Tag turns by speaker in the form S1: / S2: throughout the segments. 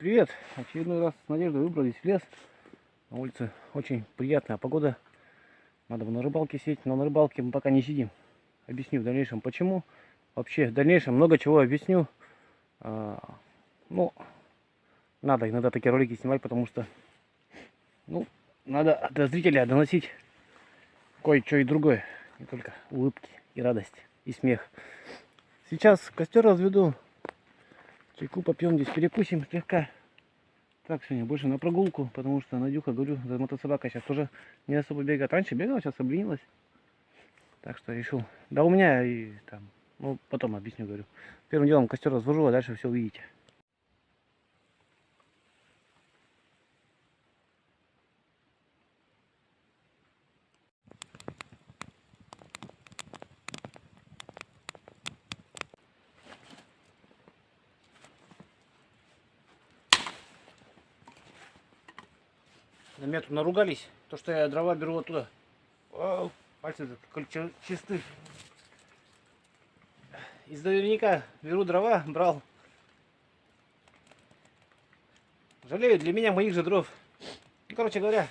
S1: привет! Очередной раз с Надеждой выбрались в лес. На улице очень приятная погода. Надо бы на рыбалке сидеть, но на рыбалке мы пока не сидим. Объясню в дальнейшем почему. Вообще в дальнейшем много чего объясню. Ну, надо иногда такие ролики снимать, потому что надо до зрителя доносить кое-что и другое. Не только улыбки и радость, и смех. Сейчас костер разведу. Чайку попьем, здесь перекусим слегка. Так, сегодня больше на прогулку, потому что Надюха, говорю, за мотособакой сейчас тоже не особо бегает. Раньше бегала, сейчас обленилась. Так что решил. Да у меня и там, потом объясню, говорю. Первым делом костер развожу, а дальше все увидите. На меня тут наругались, то что я дрова беру оттуда. Вау, пальцы чисты. Из наверняка беру дрова, брал. Жалею для меня моих же дров. Ну, короче говоря,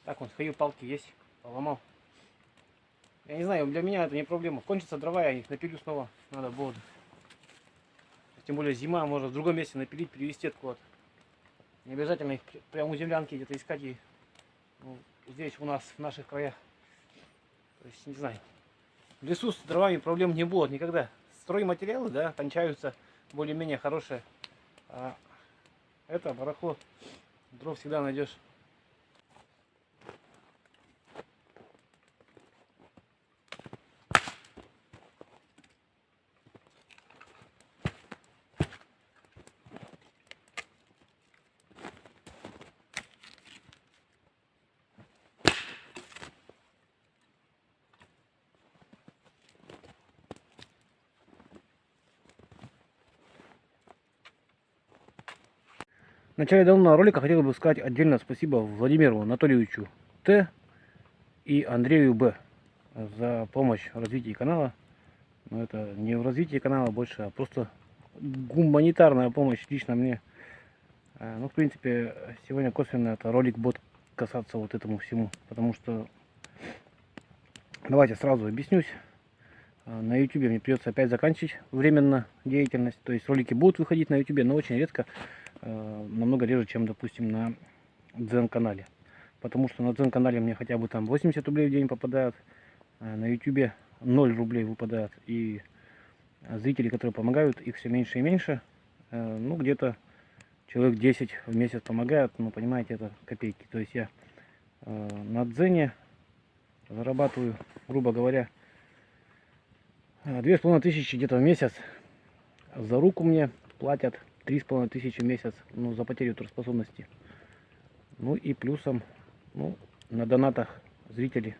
S1: так вот, хою, палки есть, поломал. Я не знаю, для меня это не проблема. Кончатся дрова, я их напилю снова. Надо будет. Тем более зима, можно в другом месте напилить, перевести откуда-то. Не обязательно их прямо у землянки где-то искать и здесь у нас, в наших краях. То есть, не знаю. В лесу с дровами проблем не будет никогда. Стройматериалы, да, кончаются более-менее хорошие. А это барахло. Дров всегда найдешь. В начале данного ролика хотел бы сказать отдельно спасибо Владимиру Анатольевичу Т. и Андрею Б. за помощь в развитии канала. Но это не в развитии канала больше, а просто гуманитарная помощь лично мне. Ну, в принципе, сегодня косвенно это ролик будет касаться вот этому всему. Потому что, давайте сразу объяснюсь. На YouTube мне придется опять заканчивать временно деятельность. То есть ролики будут выходить на YouTube, но очень редко. Намного реже, чем, допустим, на Дзен-канале. Потому что на Дзен-канале мне хотя бы там 80 рублей в день попадают. На YouTube 0 рублей выпадает. И зрители, которые помогают, их все меньше и меньше. Ну, где-то человек 10 в месяц помогают. Ну, понимаете, это копейки. То есть я на Дзене зарабатываю, грубо говоря, 2500 где-то в месяц. За руку мне платят 3500 в месяц, ну, за потерю трудоспособности. Ну и плюсом, на донатах зрители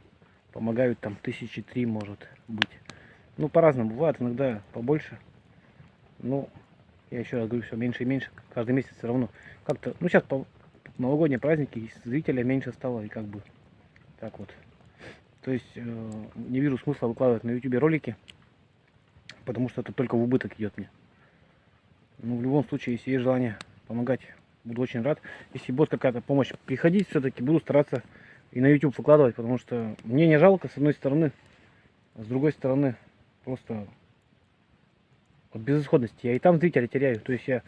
S1: помогают, там 1003 может быть. Ну, по-разному бывает, иногда побольше. Ну, я еще раз говорю, все меньше и меньше. Каждый месяц все равно. Как-то, сейчас по новогодние праздники зрителя меньше стало, и как бы так вот. То есть не вижу смысла выкладывать на YouTube ролики, потому что это только в убыток идет мне. Ну, в любом случае, если есть желание помогать, буду очень рад. Если будет какая-то помощь приходить, все-таки буду стараться и на YouTube выкладывать, потому что мне не жалко, с одной стороны, а с другой стороны, просто от безысходности. Я и там зрителя теряю. То есть я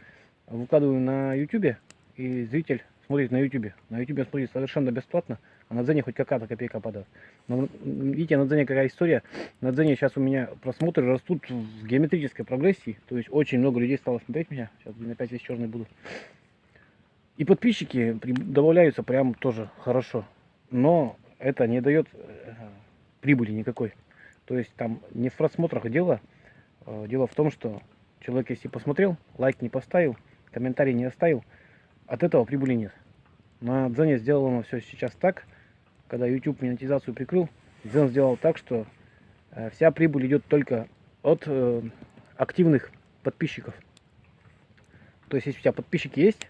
S1: выкладываю на YouTube, и зритель смотрит на YouTube. На YouTube смотрит совершенно бесплатно, а на Дзене хоть какая-то копейка падает. Но видите, на Дзене какая история. На Дзене сейчас у меня просмотры растут в геометрической прогрессии. То есть очень много людей стало смотреть меня. Сейчас, опять весь черный буду. И подписчики добавляются прям тоже хорошо. Но это не дает прибыли никакой. То есть там не в просмотрах дело. Дело в том, что человек, если посмотрел, лайк не поставил, комментарий не оставил, от этого прибыли нет. На Дзене сделано все сейчас так, когда YouTube монетизацию прикрыл, Дзен сделал так, что вся прибыль идет только от активных подписчиков. То есть, если у тебя подписчики есть,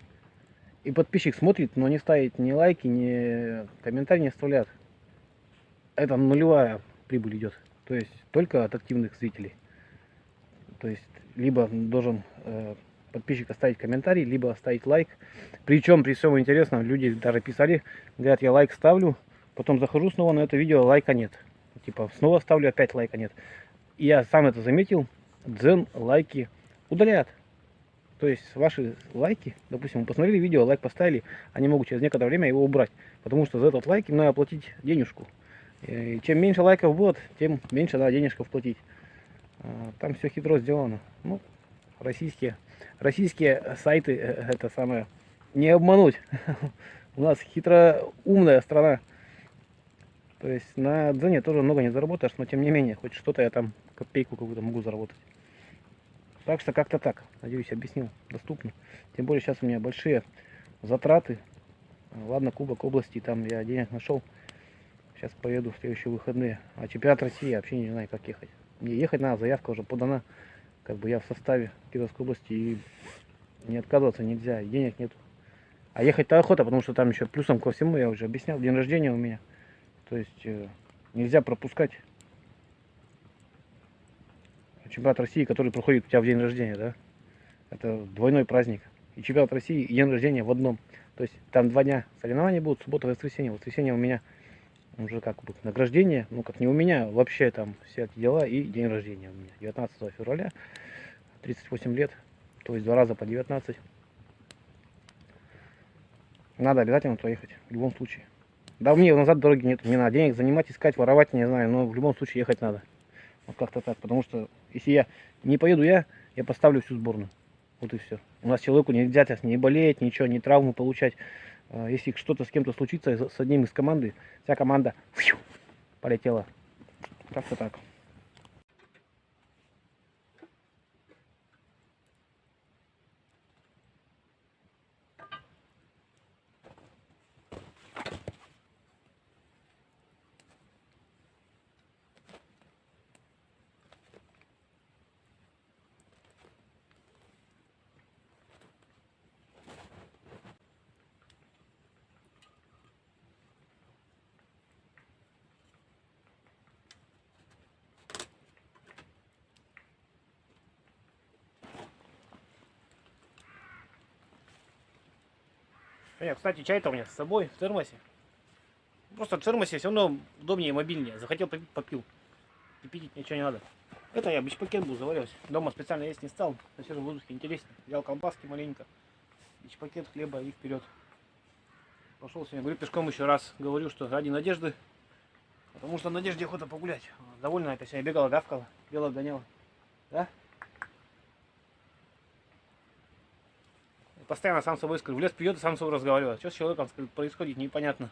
S1: и подписчик смотрит, но не ставит ни лайки, ни комментарий не оставляет, это нулевая прибыль идет. То есть, только от активных зрителей. То есть, либо должен подписчик оставить комментарий, либо оставить лайк. Причем, при всем интересном, люди даже писали, говорят, я лайк ставлю, потом захожу снова на это видео, лайка нет. Типа, снова ставлю, опять лайка нет. И я сам это заметил, Дзен лайки удаляет. То есть ваши лайки, допустим, вы посмотрели видео, лайк поставили, они могут через некоторое время его убрать. Потому что за этот лайк им надо платить денежку. И чем меньше лайков будет, тем меньше надо денежку вплатить. Там все хитро сделано. Ну, российские сайты, это самое, не обмануть. У нас хитро умная страна. То есть на Дзене тоже много не заработаешь, но тем не менее, хоть что-то я там, копейку какую-то могу заработать. Так что как-то так, надеюсь, объяснил, доступно. Тем более сейчас у меня большие затраты. Ладно, Кубок области, там я денег нашел. Сейчас поеду в следующие выходные. А чемпионат России, я вообще не знаю, как ехать. Мне ехать надо, заявка уже подана. Как бы я в составе Кировской области, и не отказываться нельзя, денег нету. А ехать-то охота, потому что там еще плюсом ко всему, я уже объяснял, день рождения у меня. То есть нельзя пропускать чемпионат России, который проходит у тебя в день рождения, да? Это двойной праздник. И чемпионат России, и день рождения в одном. То есть там 2 дня соревнования будут, суббота и воскресенье. В воскресенье у меня уже как бы награждение, ну как не у меня, вообще там все эти дела, и день рождения у меня. 19 февраля, 38 лет, то есть 2 раза по 19. Надо обязательно туда ехать, в любом случае. Да, мне назад дороги нет, мне надо денег занимать, искать, воровать, не знаю, но в любом случае ехать надо. Вот как-то так, потому что если я не поеду, я поставлю всю сборную. Вот и все. У нас человеку нельзя сейчас не болеть, ничего, не травму получать. Если что-то с кем-то случится, с одним из команды, вся команда полетела. Как-то так. Нет, кстати, чай-то у меня с собой в термосе. Просто в термосе все равно удобнее и мобильнее. Захотел попить, попил. Кипятить ничего не надо. Это я бич-пакет буду заваривать. Дома специально есть не стал. На свежем воздухе интереснее. Взял колбаски маленько. Бич-пакет хлеба и вперед. Пошел сегодня, говорю, пешком еще раз. Говорю, что ради надежды. Потому что Надежде охота погулять. Довольно это сегодня бегала, гавкала. Белок гоняла. Да? Постоянно сам с собой скажу. В лес придет и сам с собой разговаривает. Что с человеком происходит, непонятно.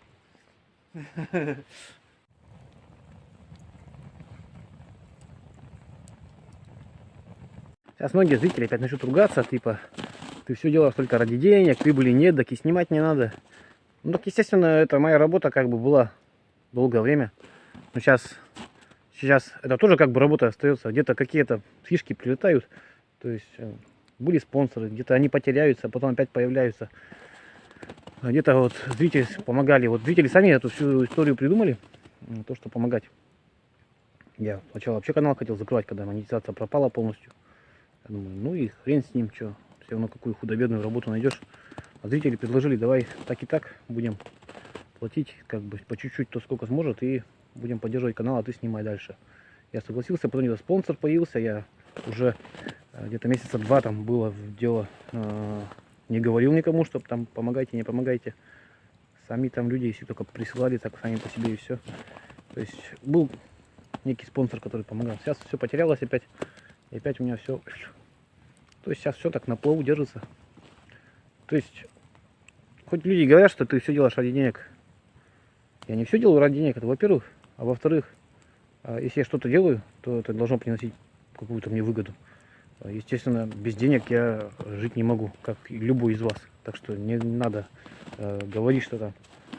S1: Сейчас многие зрители опять начнут ругаться, типа, ты все делаешь только ради денег, прибыли нет, так и снимать не надо. Ну так, естественно, это моя работа как бы была долгое время. Но сейчас это тоже как бы работа остается. Где-то какие-то фишки прилетают. То есть были спонсоры, где-то они потеряются, а потом опять появляются. Где-то вот зрители помогали. Вот зрители сами эту всю историю придумали, то, что помогать. Я сначала вообще канал хотел закрывать, когда монетизация пропала полностью. Я думаю, ну и хрен с ним, что, все равно какую худо-бедную работу найдешь. А зрители предложили, давай так и так будем платить, как бы по чуть-чуть, то сколько сможет, и будем поддерживать канал, а ты снимай дальше. Я согласился, потом спонсор появился, я уже где-то месяца 2 там было дело, не говорил никому, чтобы там помогайте, не помогайте. Сами там люди, если только присылали, так сами по себе и все. То есть был некий спонсор, который помогал. Сейчас все потерялось опять, и опять у меня все. То есть сейчас все так на плаву держится. То есть, хоть люди говорят, что ты все делаешь ради денег. Я не все делаю ради денег, это во-первых. А во-вторых, если я что-то делаю, то это должно приносить какую-то мне выгоду. Естественно, без денег я жить не могу, как и любой из вас. Так что не надо говорить, что там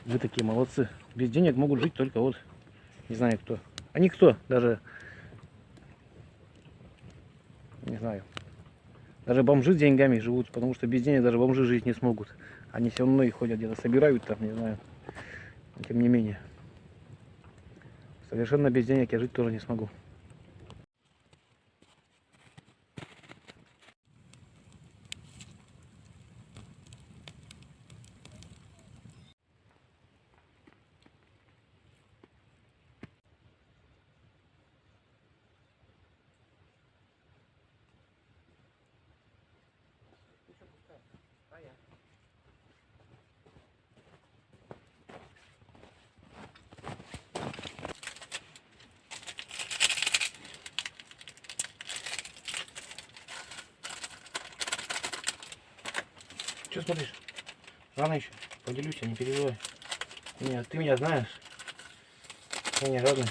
S1: вы такие молодцы. Без денег могут жить только вот, не знаю кто. А никто, даже, не знаю, даже бомжи с деньгами живут, потому что без денег даже бомжи жить не смогут. Они все равно и ходят где-то, собирают там, не знаю. Тем не менее, совершенно без денег я жить тоже не смогу. что смотришь? Рано еще. Поделюсь, не переживай. Ты меня знаешь. Я не жадный.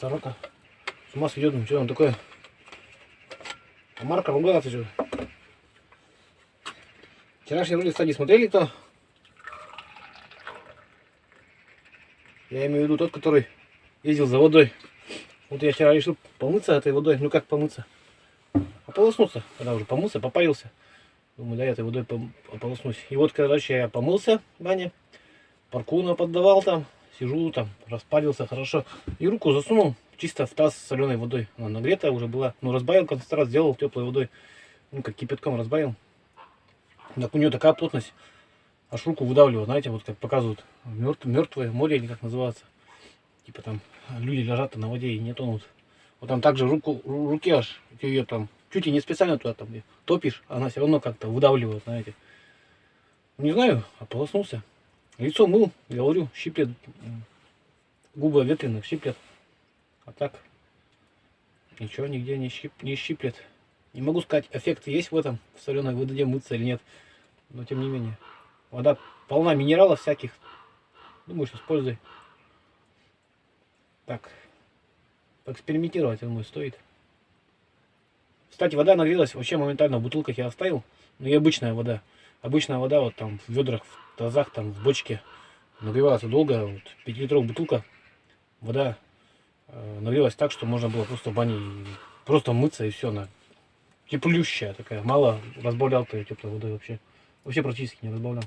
S1: Сорока с ума сойдет, ну что он такое? А Марка ругался что? Вчерашний ролик, кстати, смотрели кто? Я имею в виду тот, который ездил за водой. Вот я вчера решил помыться этой водой. Ну как помыться? Ополоснуться. Когда уже помылся, попарился. Думаю, да, я этой водой ополоснусь. И вот, короче, я помылся в бане. Паркуна поддавал там. Сижу там, распарился хорошо. И руку засунул чисто в таз с соленой водой. Она нагретая уже была. Ну, разбавил концентрат, сделал теплой водой. Ну, как кипятком разбавил. Так у нее такая плотность. Аж руку выдавливает, знаете, вот как показывают. Мертвое море или как называется. Типа там люди лежат на воде и не тонут. Вот там также руки аж, ее там, чуть и не специально туда там топишь, она все равно как-то выдавливает, знаете. Не знаю, ополоснулся. Лицо мыл, говорю, щиплет, губы ветреных щиплет. А так, ничего нигде не щиплет. Не могу сказать, эффект есть в этом, в соленой воде мыться или нет. Но тем не менее. Вода полна минералов всяких. Думаю, что с пользой. Так, поэкспериментировать, я думаю, стоит. Кстати, вода нагрелась вообще моментально. В бутылках я оставил. Ну и обычная вода. Обычная вода вот там в ведрах, в тазах, там в бочке нагревается долго. Вот 5-литровая бутылка. Вода нагрелась так, что можно было просто в бане просто мыться и все. Она теплющая такая. Мало разбавлял ты теплой водой вообще. Вообще практически не разбавлял.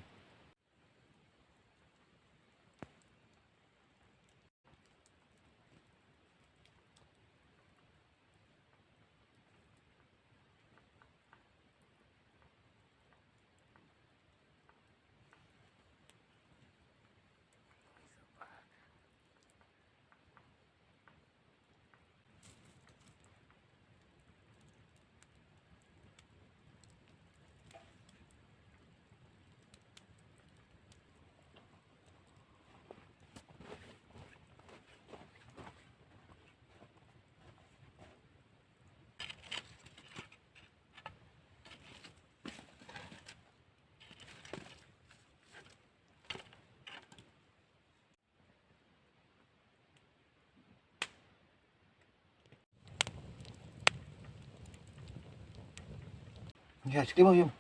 S1: Я с хлебом ем.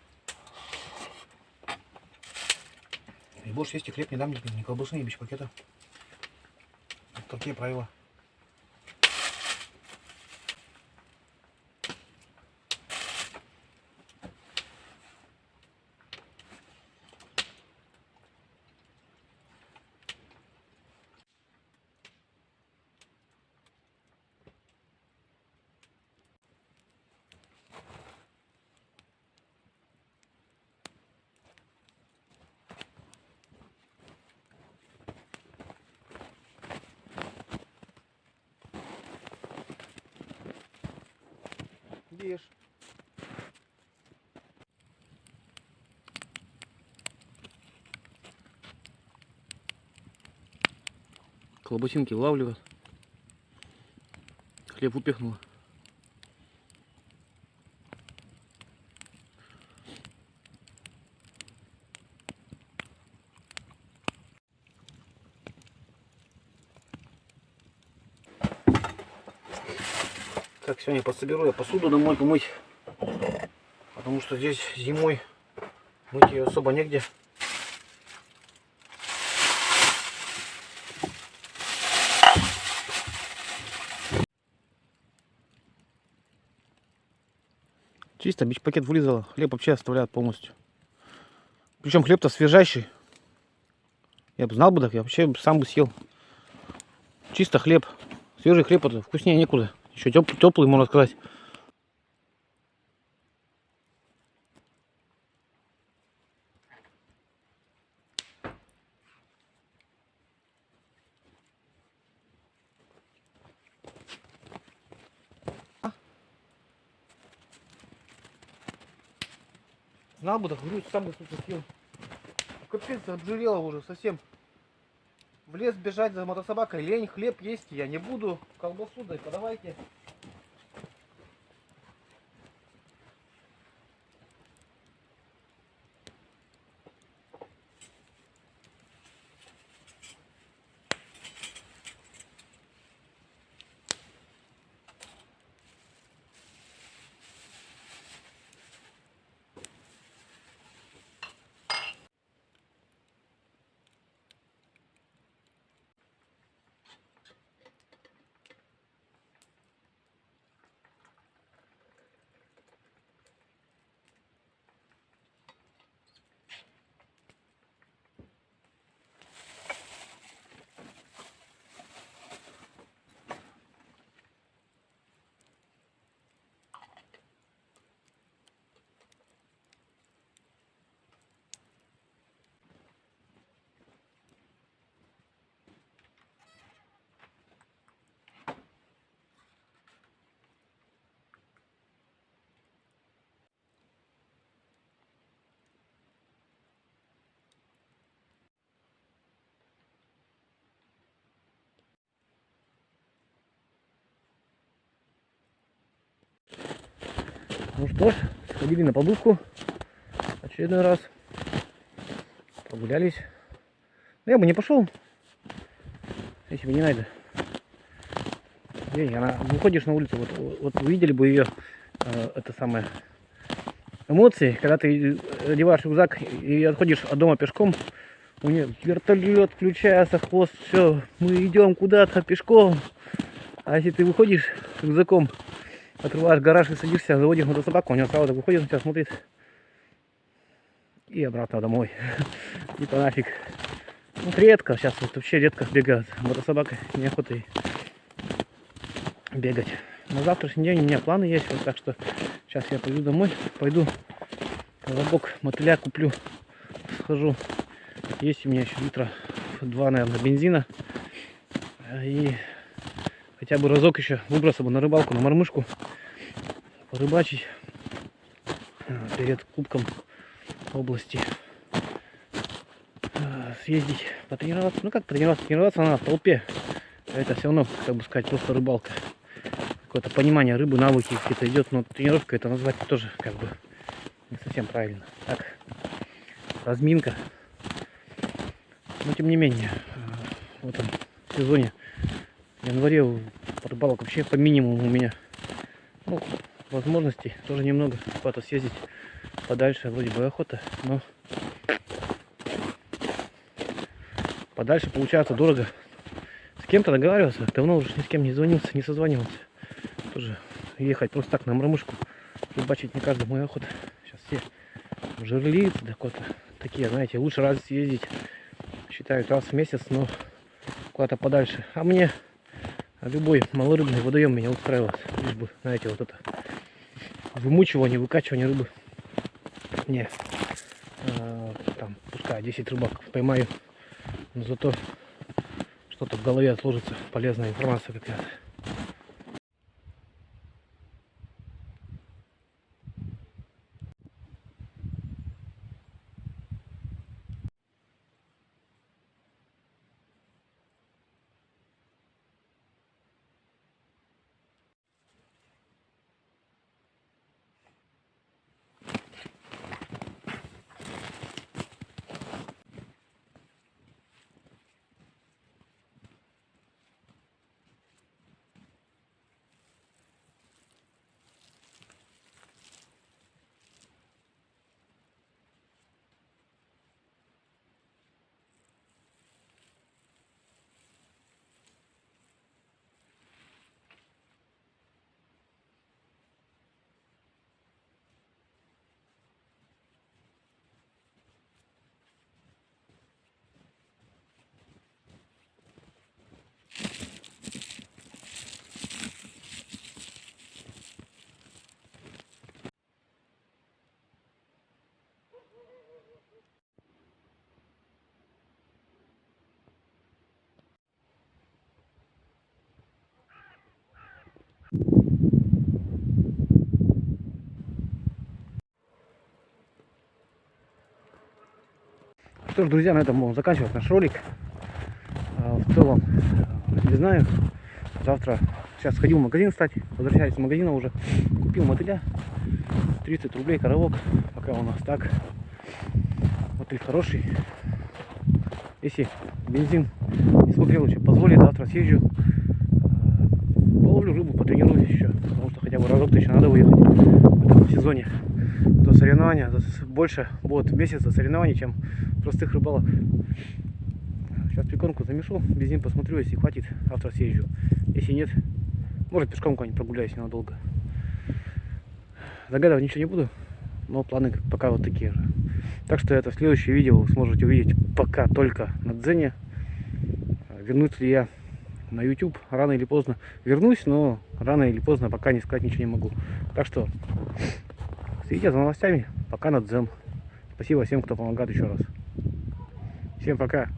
S1: И больше есть и хлеб не дам, ни колбасы, ни бич-пакета. Такие правила. Ешь. Колбасинки вылавливают. Хлеб упихнуло. Так, сегодня пособеру я посуду домой помыть. Потому что здесь зимой мыть ее особо негде. Чисто бич-пакет вылезало. Хлеб вообще оставляют полностью. Причем хлеб-то свежайший. Я бы знал бы, так я вообще сам бы съел. Чисто хлеб. Свежий хлеб, это вкуснее некуда. Еще теплый, можно сказать. Знал бы, так говорю, сам бы тут съел. Капец, обжирела уже совсем. В лес бежать за мотособакой лень, хлеб есть я не буду. Колбасу дай, подавайте. Ну что ж, сходили на побывку. Очередной раз. Прогулялись. Но я бы не пошел, если бы не надо. Она, выходишь на улицу, вот увидели бы ее, это самое, эмоции, когда ты одеваешь рюкзак и отходишь от дома пешком, у нее вертолет включается, хвост, все, мы идем куда-то пешком. А если ты выходишь с рюкзаком, открываешь гараж и садишься, заводишь мотособаку, у него сразу так выходит, на тебя смотрит и обратно домой. Типа нафиг. Ну, редко, сейчас вот вообще редко бегают мотособакой, неохота ей бегать. На завтрашний день у меня планы есть, вот, так что сейчас я пойду домой, пойду колобок мотыля куплю, схожу. Есть у меня еще литра 2, наверное, бензина. И хотя бы разок еще выбраться бы на рыбалку, на мормышку, порыбачить перед кубком области. Съездить, потренироваться. Ну как тренироваться? Тренироваться надо в толпе. Это все равно, как бы сказать, просто рыбалка. Какое-то понимание рыбы, навыки какие-то идет, но тренировка это назвать тоже как бы не совсем правильно. Так, разминка. Но тем не менее, в этом сезоне, в январе, рыбалок вообще по минимуму у меня. Ну, возможностей тоже немного куда-то съездить подальше, вроде бы охота, но подальше получается дорого. С кем-то договариваться, давно уже ни с кем не звонился, не созванивался. Тоже ехать просто так на мормышку, рыбачить не каждому и охота. Сейчас все жерлицы, да куда-то такие, знаете, лучше раз съездить, считают раз в месяц, но куда-то подальше. А мне любой малорыбный водоем меня устраивает, лишь бы, знаете, вот это вымучивание, выкачивание рыбы. Не, там, пускай 10 рыбак поймаю, но зато что-то в голове отложится, полезная информация какая-то. Что ж, друзья, на этом будем заканчивать наш ролик. В целом, не знаю, завтра, сейчас сходил в магазин, кстати, возвращаюсь из магазина уже, купил мотыля, 30 рублей коровок, пока у нас так, мотыль хороший. Если бензин, не смотрел еще, позволит, завтра съезжу, половлю рыбу, потренируюсь еще, потому что хотя бы разок-то еще надо выехать в этом сезоне. До соревнования больше будет месяца соревнований, чем простых рыбалок. Сейчас прикормку замешу, бензин посмотрю, если хватит, завтра съезжу. Если нет, может пешком куда-нибудь прогуляюсь ненадолго. Загадывать ничего не буду, но планы пока вот такие же. Так что это следующее видео вы сможете увидеть пока только на Дзене. Вернусь ли я на YouTube рано или поздно? Вернусь, но рано или поздно пока не сказать ничего не могу. Так что следите за новостями, пока на Дзен. Спасибо всем, кто помогает еще раз. Всем пока.